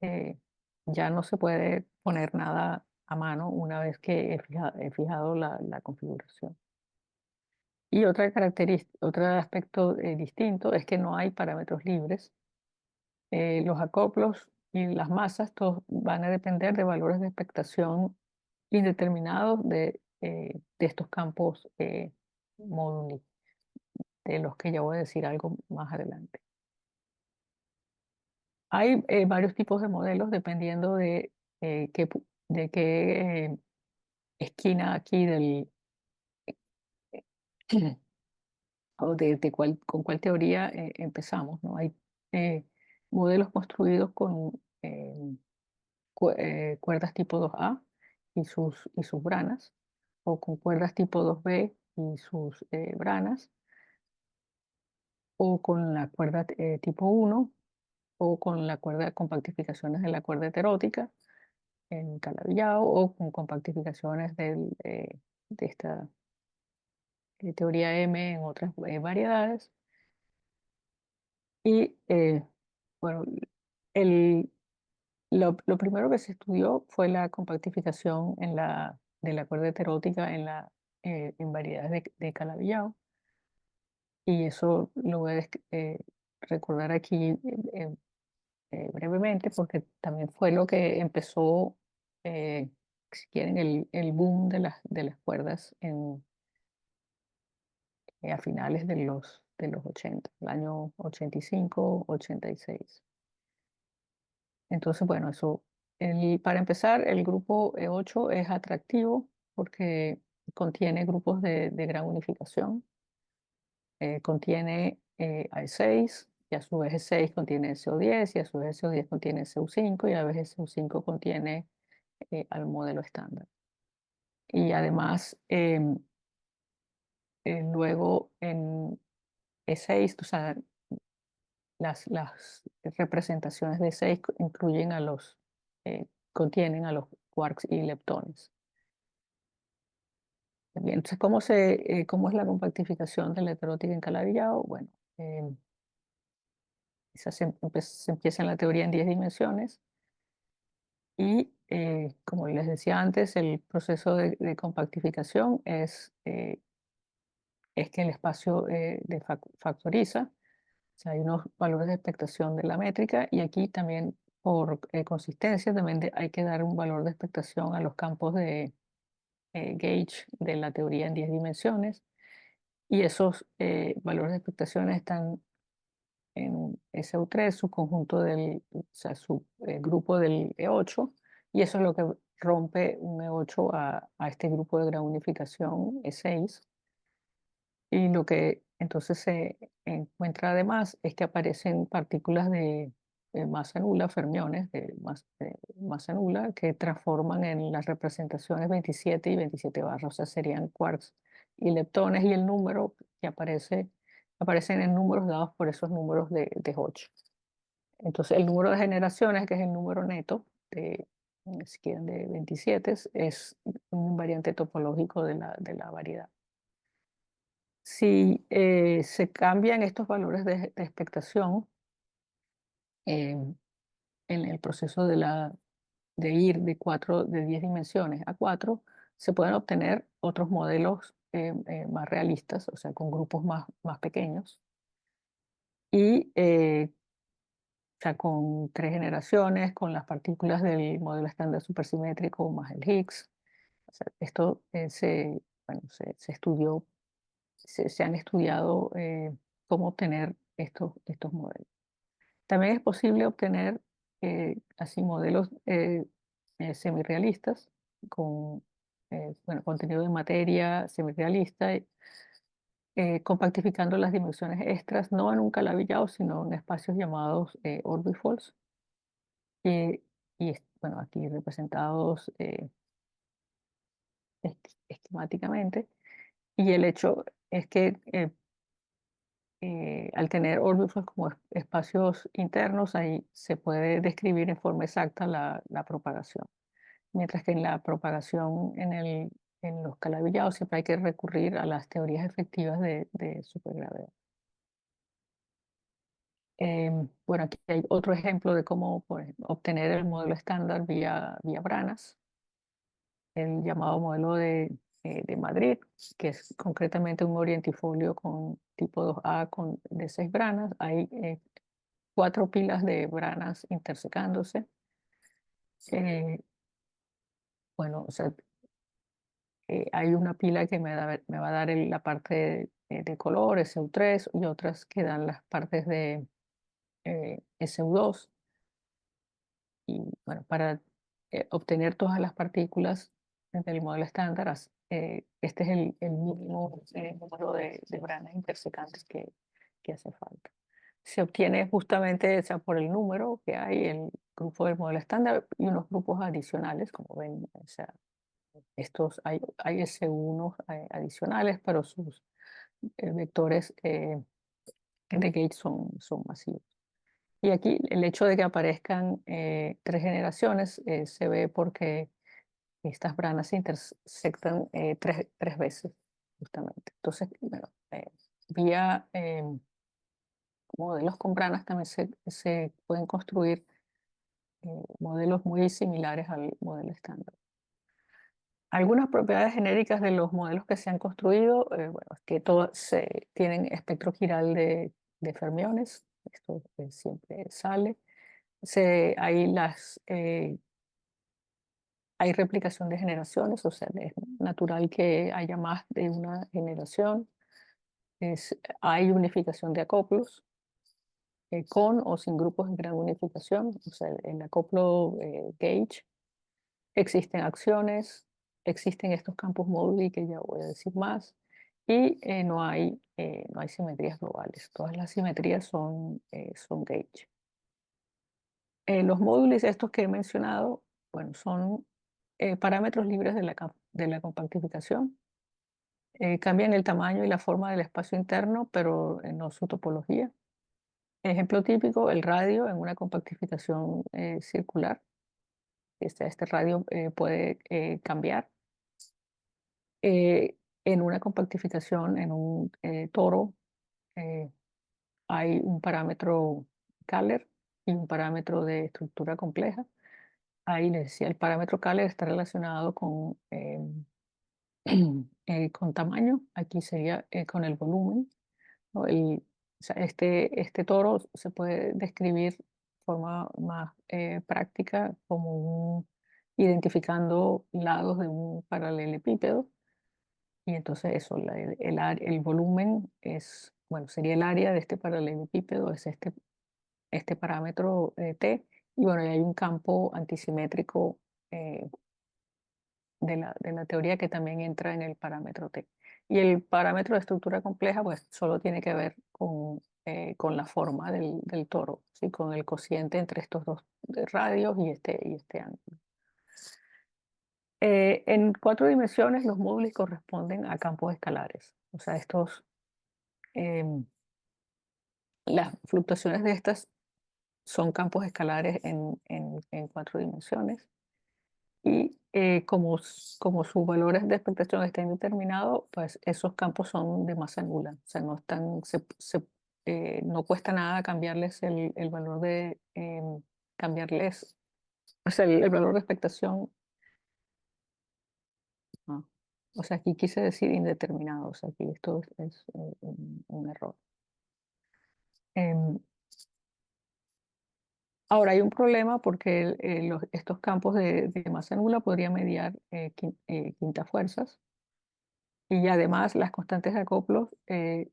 Eh, ya no se puede poner nada a mano una vez que he fijado la configuración. Y otra característica, otro aspecto distinto es que no hay parámetros libres. Los acoplos y las masas, todos van a depender de valores de expectación indeterminados de estos campos módulos, de los que ya voy a decir algo más adelante. Hay varios tipos de modelos dependiendo de qué esquina aquí o con cuál teoría empezamos, ¿no? Hay eh, modelos construidos con cuerdas tipo 2A y sus branas, o con cuerdas tipo 2B y sus branas, o con la cuerda tipo 1, o con la cuerda de compactificaciones de la cuerda heterótica en calabillado, o con compactificaciones de esta teoría M en otras variedades. Y bueno, el, lo primero que se estudió fue la compactificación de la cuerda heterótica en variedades de calabillado. Y eso lo voy a recordar aquí brevemente, porque también fue lo que empezó, si quieren, el boom de las cuerdas a finales de los 80, el año 85, 86. Entonces, bueno, para empezar, el grupo E8 es atractivo porque contiene grupos de gran unificación, contiene A6, y a su vez E6 contiene SO10, y a su vez SO10 contiene SU5, y a veces SU5 contiene al modelo estándar. Y además, luego en E6, o sea, las representaciones de E6 contienen a los quarks y leptones. Bien, entonces, ¿cómo es la compactificación de la heterótica en calabillado? Bueno, esa se empieza en la teoría en 10 dimensiones y, como les decía antes, el proceso de compactificación es que el espacio factoriza, o sea, hay unos valores de expectación de la métrica, y aquí también por consistencia también hay que dar un valor de expectación a los campos de gauge de la teoría en 10 dimensiones, y esos valores de expectaciones están en SU3, su conjunto o sea, su grupo del E8, y eso es lo que rompe un E8 a este grupo de gran unificación E6. Y lo que entonces se encuentra además es que aparecen partículas de masa nula, fermiones de masa nula, que transforman en las representaciones 27 y 27 barras, o sea, serían quarks y leptones, y el número que aparecen en números dados por esos números de Hodge. Entonces, el número de generaciones, que es el número neto si quieren, de 27, es un invariante topológico de la variedad. Si se cambian estos valores de expectación eh, en el proceso de ir de 10 dimensiones a 4, se pueden obtener otros modelos más realistas, o sea, con grupos más pequeños, y o sea, con 3 generaciones, con las partículas del modelo estándar supersimétrico más el Higgs. O sea, esto bueno, se estudió, se han estudiado cómo obtener estos modelos. También es posible obtener así modelos semirrealistas con bueno, contenido de materia semirrealista, compactificando las dimensiones extras, no en un calabillado, sino en espacios llamados orbifolds, bueno, aquí representados esquemáticamente. Y el hecho es que al tener órbitos como espacios internos, ahí se puede describir en forma exacta la propagación. Mientras que en la propagación en los calabillados siempre hay que recurrir a las teorías efectivas de supergravedad. Bueno, aquí hay otro ejemplo de cómo por ejemplo, obtener el modelo estándar vía branas, el llamado modelo de Madrid, que es concretamente un orientifolio con tipo 2A de 6 branas. Hay 4 pilas de branas intersecándose. Eh, bueno, o sea, hay una pila que me va a dar la parte de color, SU3, y otras que dan las partes de SU2. Y bueno, para obtener todas las partículas del modelo estándar, este es el mínimo número de branas intersecantes que hace falta. Se obtiene justamente, o sea, por el número que hay, el grupo del modelo estándar y unos grupos adicionales, como ven, o sea, hay S1 adicionales, pero sus vectores de gauge son masivos. Y aquí el hecho de que aparezcan 3 generaciones se ve porque estas branas se intersectan 3 veces, justamente. Entonces, bueno, vía modelos con branas también se pueden construir modelos muy similares al modelo estándar. Algunas propiedades genéricas de los modelos que se han construido, bueno, es que todos tienen espectro chiral de fermiones, esto siempre sale. Hay hay replicación de generaciones, o sea, es natural que haya más de una generación. Hay unificación de acoplos, con o sin grupos de gran unificación, o sea, el acoplo gauge. Existen acciones, existen estos campos móviles que ya voy a decir más, y no hay simetrías globales. Todas las simetrías son gauge. Los módulos estos que he mencionado, bueno, son parámetros libres de la compactificación. Cambian el tamaño y la forma del espacio interno, pero no su topología. Ejemplo típico, el radio en una compactificación circular. Este radio puede cambiar. En una compactificación, en un toro, eh, hay un parámetro Kähler y un parámetro de estructura compleja. Ahí les decía, el parámetro Kähler está relacionado con tamaño, aquí sería con el volumen, ¿no? O sea, este toro se puede describir de forma más práctica como identificando lados de un paralelepípedo. Y entonces eso, el volumen bueno, sería el área de este paralelepípedo, es este parámetro T. Y bueno, y hay un campo antisimétrico eh, de la teoría que también entra en el parámetro T. Y el parámetro de estructura compleja, pues solo tiene que ver con la forma del toro, ¿sí? Con el cociente entre estos dos radios y este ángulo. En 4 dimensiones, los módulos corresponden a campos escalares. O sea, em, las fluctuaciones de estas son campos escalares en 4 dimensiones. Y como sus valores de expectación estén determinados, pues esos campos son de masa nula. O sea, no cuesta nada cambiarles el valor cambiarles, o sea, el valor de expectación. ¿No? O sea, aquí quise decir indeterminado. O sea, aquí esto es un error. Em, Ahora hay un problema porque estos campos de masa nula podrían mediar quinta fuerzas. Y además las constantes de acoplo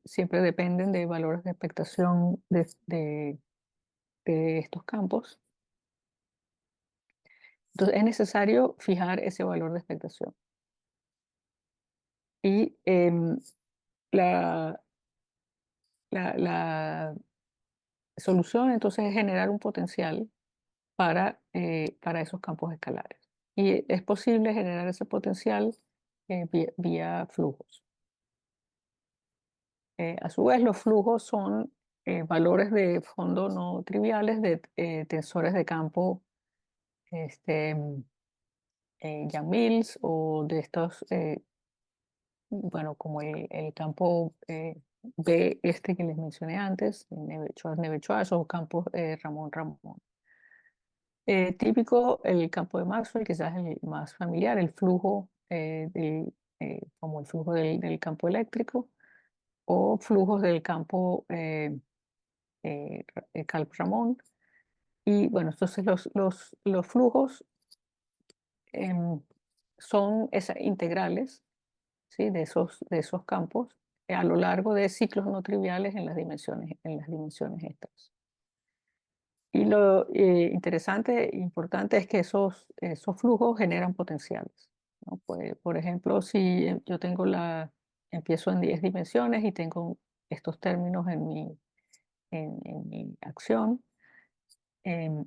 siempre dependen de valores de expectación de estos campos. Entonces es necesario fijar ese valor de expectación. Y la, la solución entonces es generar un potencial para esos campos escalares. Y es posible generar ese potencial vía flujos. A su vez, los flujos son valores de fondo no triviales de tensores de campo este, Yang-Mills o de estos, bueno, como el campo B este que les mencioné antes, Schwarz-Neve-Schwarz o campos Ramón-Ramón. Típico el campo de Maxwell, quizás el más familiar, el flujo como el flujo del campo eléctrico o flujos del campo Ramón. Y bueno, entonces los flujos em, son integrales, ¿sí? De esos campos a lo largo de ciclos no triviales en las dimensiones estas. Y lo interesante e importante es que esos flujos generan potenciales, ¿no? Pues, por ejemplo, si yo empiezo en 10 dimensiones y tengo estos términos en mi acción, em,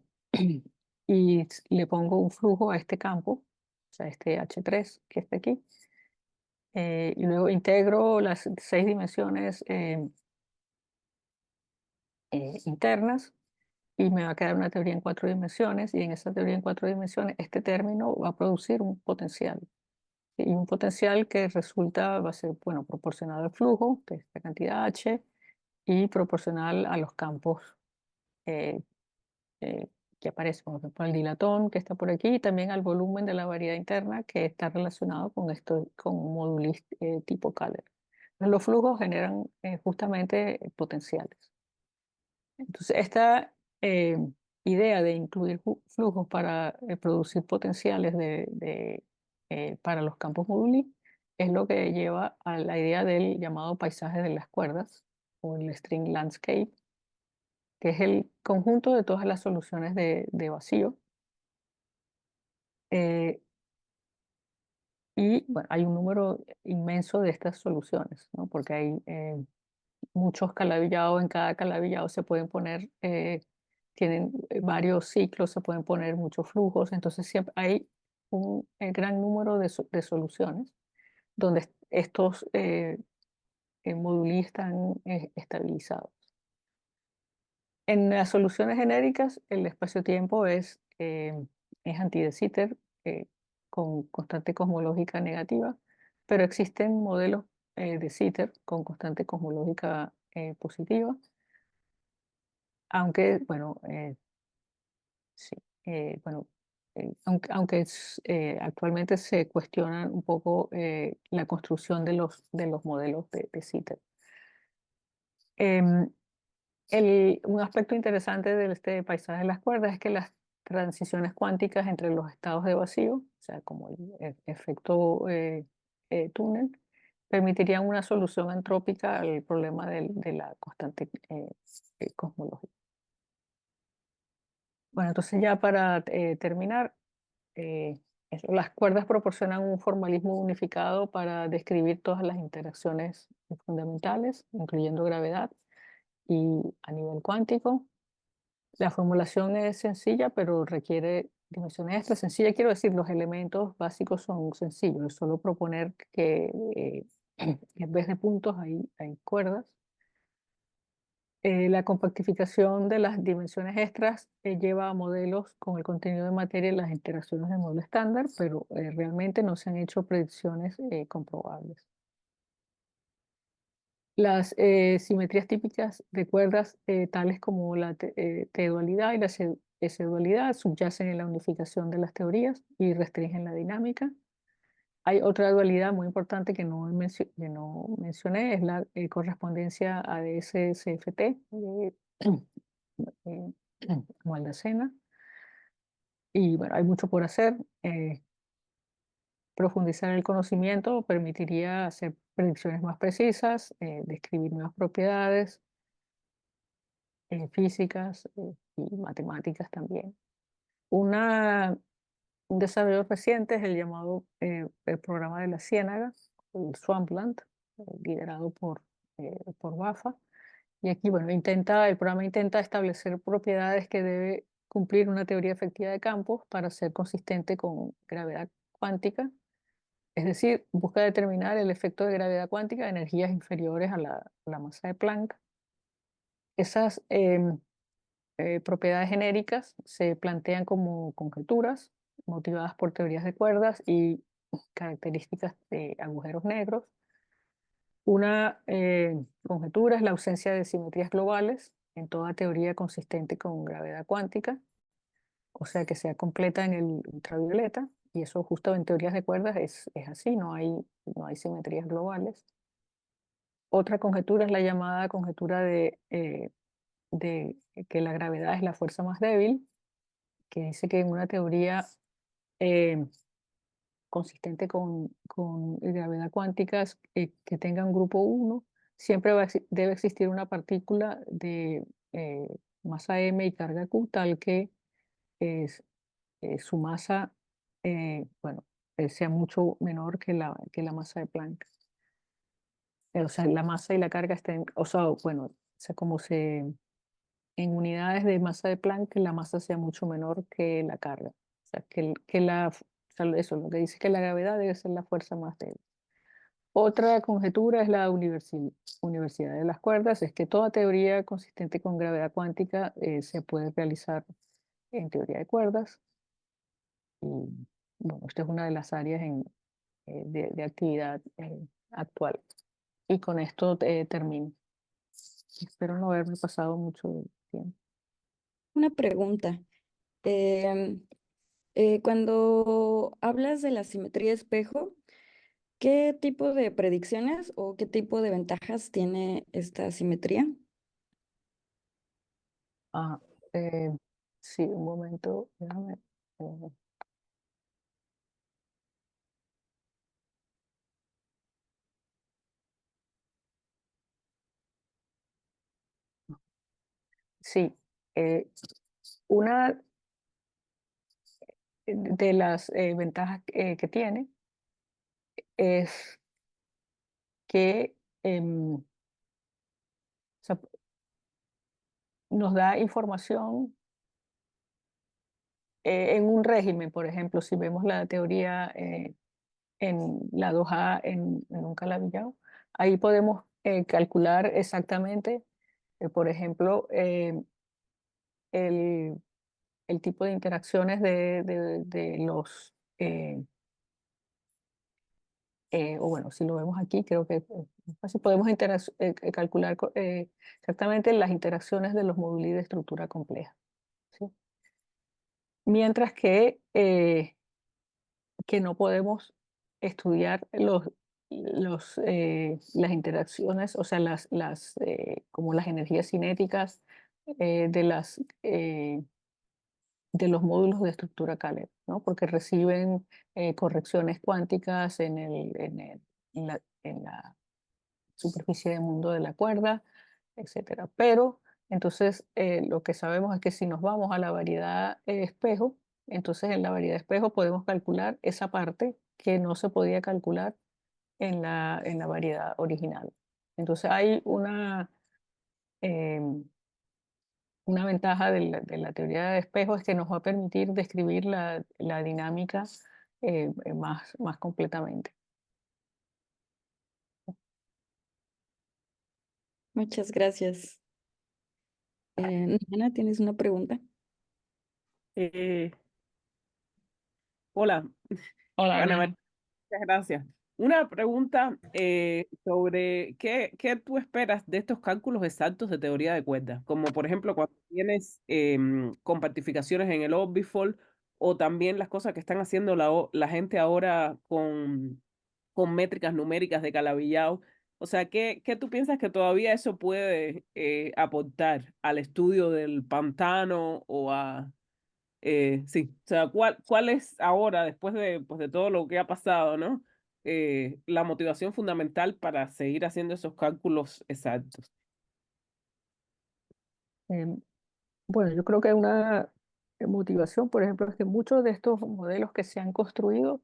y le pongo un flujo a este campo, o sea, este H3 que está aquí, y luego integro las 6 dimensiones internas y me va a quedar una teoría en 4 dimensiones y en esa teoría en 4 dimensiones este término va a producir un potencial. Y un potencial que va a ser, bueno, proporcional al flujo de esta cantidad H y proporcional a los campos eh, eh, que aparecen, por ejemplo, al dilatón que está por aquí y también al volumen de la variedad interna que está relacionado con esto, con un módulo tipo Kähler. Los flujos generan justamente potenciales. Entonces, esta eh, idea de incluir flujos para producir potenciales para los campos moduli es lo que lleva a la idea del llamado paisaje de las cuerdas o el string landscape, que es el conjunto de todas las soluciones de vacío. Eh, y bueno, hay un número inmenso de estas soluciones, ¿no? Porque hay muchos calabillados, en cada calabillado se pueden poner, tienen varios ciclos, se pueden poner muchos flujos, entonces siempre hay un gran número de soluciones donde estos moduli están estabilizados. En las soluciones genéricas, el espacio-tiempo es anti de Sitter con constante cosmológica negativa, pero existen modelos de Sitter con constante cosmológica positiva, aunque, bueno, sí, bueno, actualmente se cuestiona un poco la construcción de los modelos de Sitter. Em, un aspecto interesante de este paisaje de las cuerdas es que las transiciones cuánticas entre los estados de vacío, o sea, como el efecto túnel, permitirían una solución entrópica al problema de la constante cosmológica. Bueno, entonces ya para terminar, las cuerdas proporcionan un formalismo unificado para describir todas las interacciones fundamentales, incluyendo gravedad y a nivel cuántico. La formulación es sencilla, pero requiere dimensiones extra. Sencilla, quiero decir, los elementos básicos son sencillos, es solo proponer que en vez de puntos hay cuerdas. La compactificación de las dimensiones extras lleva a modelos con el contenido de materia y las interacciones del modelo estándar, pero realmente no se han hecho predicciones comprobables. Las simetrías típicas de cuerdas, tales como la T-dualidad y la S-dualidad, subyacen en la unificación de las teorías y restringen la dinámica. Hay otra dualidad muy importante que no mencioné, es la correspondencia ADS-CFT de eh, Maldacena. Y bueno, hay mucho por hacer. Profundizar el conocimiento permitiría hacer predicciones más precisas, describir nuevas propiedades físicas y matemáticas también. Una un desarrollo reciente es el llamado el programa de la Ciénaga, el Swampland, liderado por BAFA. Y aquí, bueno, el programa intenta establecer propiedades que debe cumplir una teoría efectiva de campos para ser consistente con gravedad cuántica. Es decir, busca determinar el efecto de gravedad cuántica de energías inferiores a la masa de Planck. Esas propiedades genéricas se plantean como conjeturas motivadas por teorías de cuerdas y características de agujeros negros. Una conjetura es la ausencia de simetrías globales en toda teoría consistente con gravedad cuántica, o sea que sea completa en el ultravioleta, y eso justo en teorías de cuerdas es así, no hay simetrías globales. Otra conjetura es la llamada conjetura de que la gravedad es la fuerza más débil, que dice que en una teoría eh, consistente con gravedad cuántica que tenga un grupo 1, siempre debe existir una partícula de eh, masa m y carga q tal que es, su masa bueno, sea mucho menor que la masa de Planck. O sea, la masa y la carga estén, o sea, bueno, o sea, en unidades de masa de Planck, la masa sea mucho menor que la carga. O sea, o sea, eso lo que dice es que la gravedad debe ser la fuerza más débil. Otra conjetura es la universidad de las cuerdas, es que toda teoría consistente con gravedad cuántica se puede realizar en teoría de cuerdas. Y bueno, esta es una de las áreas de actividad actual. Y con esto termino. Espero no haberme pasado mucho tiempo. Una pregunta. Em, Cuando hablas de la simetría de espejo, ¿qué tipo de predicciones o qué tipo de ventajas tiene esta simetría? Ah, eh, sí, un momento, déjame. eh, sí, una de las ventajas que tiene es que o sea, nos da información en un régimen. Por ejemplo, si vemos la teoría en la 2A en un calabillado, ahí podemos calcular exactamente, por ejemplo, el, el tipo de interacciones de los, o bueno, si lo vemos aquí, creo que así podemos calcular exactamente las interacciones de los módulos de estructura compleja. ¿Sí? Mientras que no podemos estudiar las interacciones, o sea, como las energías cinéticas eh, de, las, eh, de los módulos de estructura Kähler, ¿no? Porque reciben correcciones cuánticas en la superficie de mundo de la cuerda, etcétera. Pero entonces lo que sabemos es que si nos vamos a la variedad espejo, entonces en la variedad espejo podemos calcular esa parte que no se podía calcular en la variedad original. Entonces hay una ventaja de la teoría de espejos, es que nos va a permitir describir la dinámica más completamente. Muchas gracias. Ana, ¿tienes una pregunta? Eh, hola, Hola, Ana María, Diana. muchas gracias. Una pregunta sobre qué tú esperas de estos cálculos exactos de teoría de cuerdas, como por ejemplo cuando tienes compartificaciones en el orbifold o también las cosas que están haciendo la gente ahora con métricas numéricas de Calabi-Yau. O sea, ¿qué tú piensas que todavía eso puede aportar al estudio del pantano o a sí, o sea, ¿cuál es ahora, después de todo lo que ha pasado, ¿no? La motivación fundamental para seguir haciendo esos cálculos exactos. Em, bueno, yo creo que motivación, por ejemplo, es que muchos de estos modelos que se han construido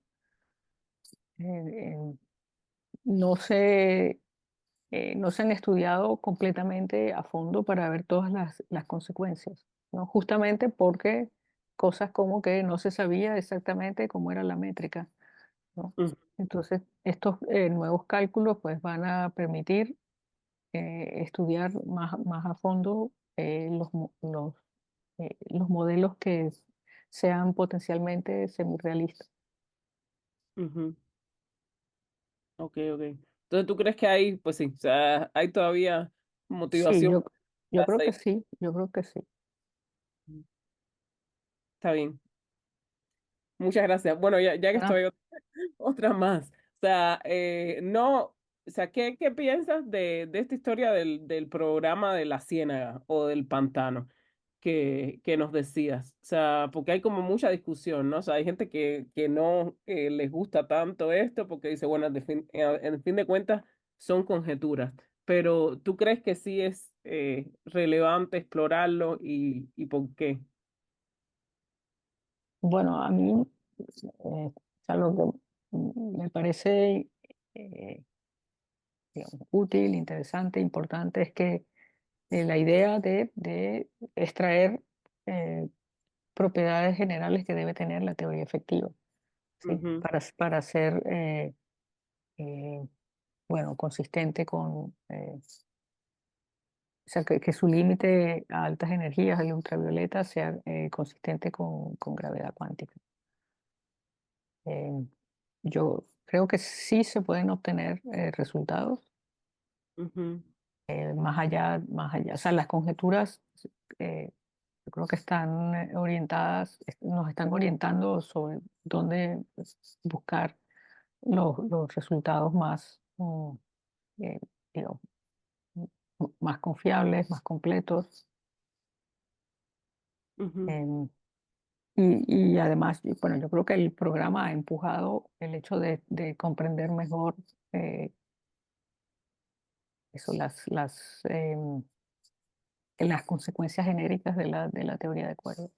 eh, no se, no se han estudiado completamente a fondo para ver todas las consecuencias, ¿no? Justamente porque cosas como que no se sabía exactamente cómo era la métrica, ¿no? Ujú, Entonces, estos nuevos cálculos pues van a permitir estudiar más a fondo los modelos que sean potencialmente semirrealistas. ujú. Ok, ok. Entonces, ¿tú crees que hay, pues sí, o sea, hay todavía Sí, motivación yo para creo que seguir? sí, yo creo que sí. Está bien. Muchas gracias. Bueno, ya que No, estoy, otra más. O sea, no, o sea, ¿qué piensas de esta historia del programa de la Ciénaga o del pantano que nos decías? O sea, porque hay como mucha discusión, ¿no? O sea, hay gente que no les gusta tanto esto porque dice, bueno, en fin de cuentas son conjeturas. Pero ¿tú crees que sí es relevante explorarlo y por qué? bueno, a mí es algo que me parece digamos, útil, interesante, importante, es que la idea de extraer eh, propiedades generales que debe tener la teoría efectiva, ¿sí? Ujú, Para ser, eh, bueno, consistente con, o sea, que su límite a altas energías, el ultravioleta, sea consistente con gravedad cuántica. Eh, yo creo que sí se pueden obtener resultados ujú, más allá. O sea, las conjeturas eh, yo creo que están orientadas, nos están orientando sobre dónde pues, buscar los resultados más, eh, digamos, más confiables, más completos. ujú, em, y además, bueno, yo creo que el programa ha empujado el hecho de comprender mejor eso, las consecuencias genéricas de la teoría de cuerdas.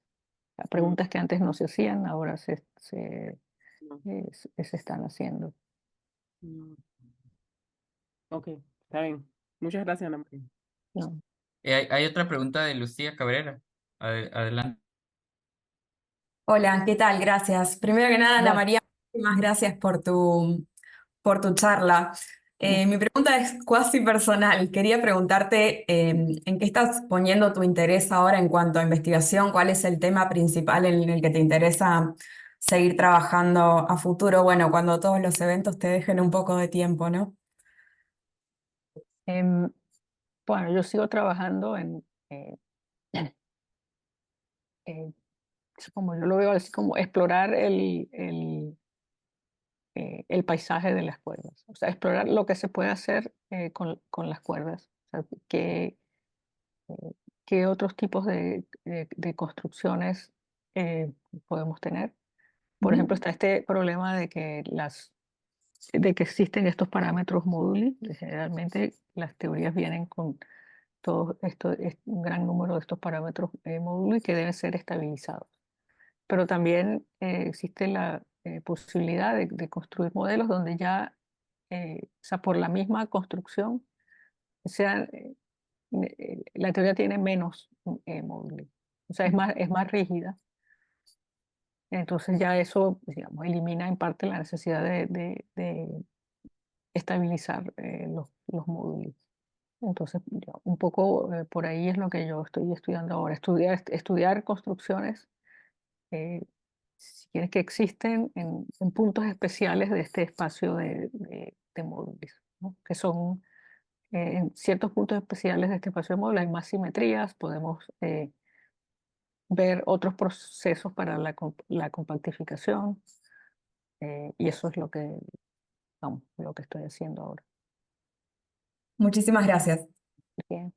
mm, Preguntas que antes no se hacían, ahora no, se están haciendo. mm. Ok, está bien. Muchas gracias, Ana María. ¿No? Hay otra pregunta de Lucía Cabrera. Adelante. Hola, ¿qué tal? Gracias. Primero que nada, Ana Bueno, María, muchísimas gracias por tu charla. Mi pregunta es cuasi personal. Quería preguntarte en qué estás poniendo tu interés ahora en cuanto a investigación, cuál es el tema principal en el que te interesa seguir trabajando a futuro, bueno, cuando todos los eventos te dejen un poco de tiempo, ¿no? em, bueno, yo sigo trabajando eh, como yo lo veo, así como explorar el paisaje de las cuerdas, o sea, explorar lo que se puede hacer con las cuerdas, o sea, eh, qué otros tipos de construcciones podemos tener. Por ejemplo, Ujú. está este problema de que existen estos parámetros módulos. Generalmente las teorías vienen con todo esto, un gran número de estos parámetros módulos y que deben ser estabilizados. Pero también existe la posibilidad de construir modelos donde ya, o sea, por la misma construcción, sea, la teoría tiene menos módulos, o sea, es más rígida. Entonces ya eso, digamos, elimina en parte la necesidad de estabilizar los módulos. Entonces, ya, un poco por ahí es lo que yo estoy estudiando ahora, estudiar construcciones, eh, si quieres, que existen en puntos especiales de este espacio de módulos, ¿no? Que son, en ciertos puntos especiales de este espacio de módulos hay más simetrías, podemos ver otros procesos para la compactificación, y eso es vamos, lo que estoy haciendo ahora. Muchísimas gracias. Bien.